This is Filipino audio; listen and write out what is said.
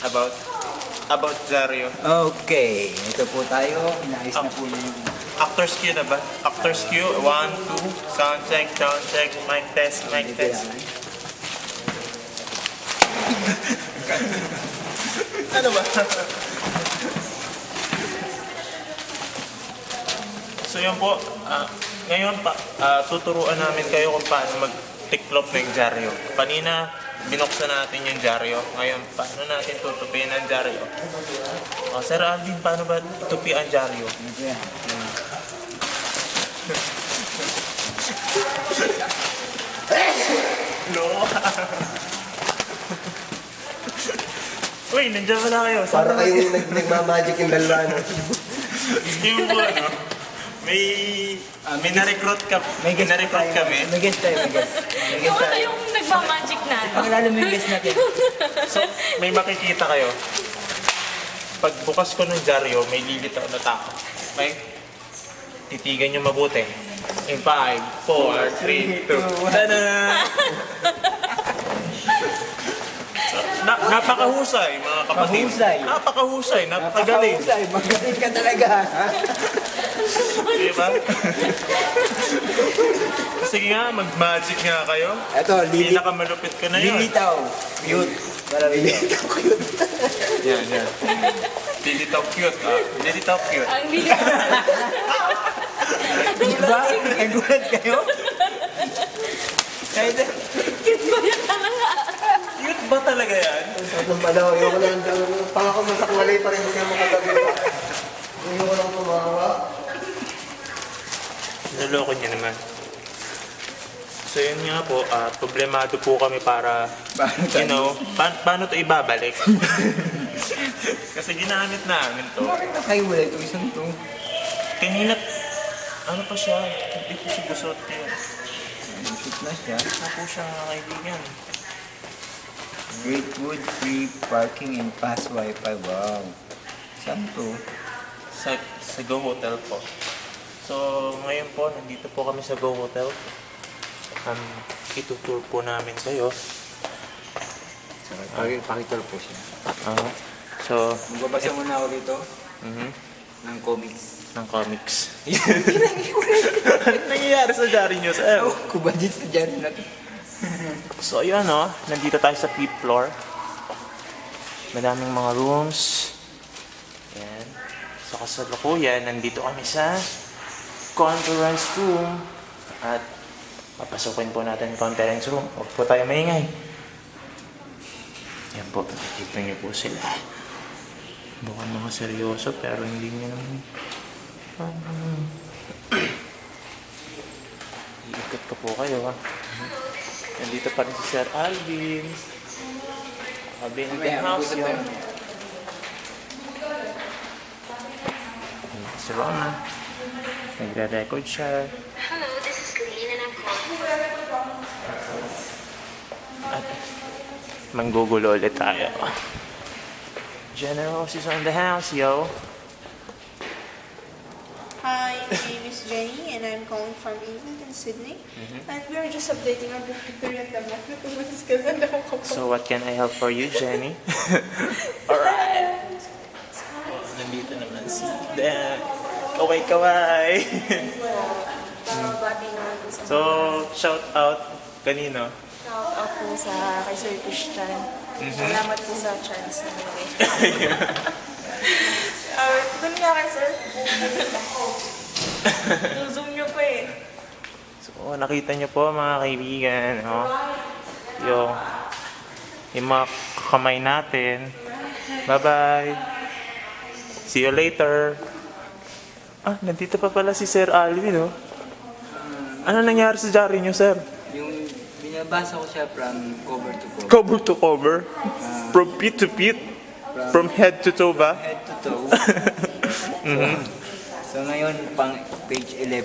about Zario. Okay, ito po tayo. Inaayos na po na yung... Actors cue na ba? Actors cue. 1, 2. Sound check, mic test, mic test. Ano ba? So yun po, ngayon tuturuan namin kayo kung paano mag-tiklop ng dyaryo. Kanina, binuksan natin yung dyaryo. Ngayon, paano natin tutupiin ang dyaryo? Sir Alvin, paano ba tupi ang dyaryo? Ito yan. No! Uy, nandiyan pala kayo. Para kayong nagmamagic yung dalawa, no? Yung po, ano? May na-recruit May guest na-recruit tayo. kami. May guest tayo, may guest. May guest Ikaw na tayo. yung nagmamagic na. Pakilala mo yung guest natin. So, may makikita kayo. Pag bukas ko ng dyaryo, may lilitaw na tao. Okay? Titigan nyo mabuti. In 5, 4, 3, 2, tada! Napakahusay, mga kapatid. Mahusay. Napakahusay, napakagaling. Napakahusay. Magaling ka talaga. Diba? Sige nga, mag-magic nga kayo. Ito, Pinakamalupit ko na yun. lilitaw. Cute. Para lilitaw. Yan. Lilitaw cute. Lilitaw cute. Ang bilis. Diba? Nagulat kayo? Kahit Cute ba yan talaga? Cute ba talaga yan? Nung palaw, ayoko lang. Pang ako masakwalay pa rin kasi yung makatabi pa. Ayoko lang tumawa. Naloko niya naman. So yun nga po, problemado po kami para, paano to ibabalik? Kasi ginamit namin to. bakit nakahiwala ito isang to? Kanina, ano pa siya? Hindi po siya gusot yun. Shoot na siya. Ano po siya mga kaibigan? Great wood free parking and fast wifi. Wow. Saan to? Sa Go Hotel po. So ngayon po, nandito po kami sa Go Hotel. Itutour po namin kayo. Pakitor po siya. So, Magbabasa muna ako dito mhm, ng comics. ng comics. Ano nangyayari sa diary nyo, sir? Oh, kubadit sa dyan na to. So ayun nandito tayo sa 5th floor. Madaming mga rooms. Yan. So kasalukuyan, nandito kami sa conference room. At papasukin po natin yung conference room. Huwag po tayo maingay. Yan po, nakikita niyo po sila. Mukhang mga seryoso pero hindi niya naman. Iikot ko po kayo Nandito pa rin si Sir Alvin. Alvin in the house yun. Si Rona. Nagre-record siya. Hello, this is Colleen and I'm calling. At manggugulo ulit tayo. General is on the house, yo. Hi, my name is Jenny and I'm calling from England and Sydney. And we're just updating our directory at the moment. So what can I help for you, Jenny? Alright. Nandito naman si Dan. Kaway-kaway. So, shout out kanino? Shout out po sa kay Sir Christian. Salamat po sa chance na nilagay. Doon nga kay Sir. Zoom nyo pa eh. So, nakita niyo po mga kaibigan, yung mga kamay natin. Bye-bye. See you later. Nandito pa pala si Sir Alvin, Ano nangyari sa diary niyo, sir? Yung binabasa ko siya from cover to cover. Cover to cover? From pit to pit? From head to toe ba? Head to toe. So ngayon, pang page 11.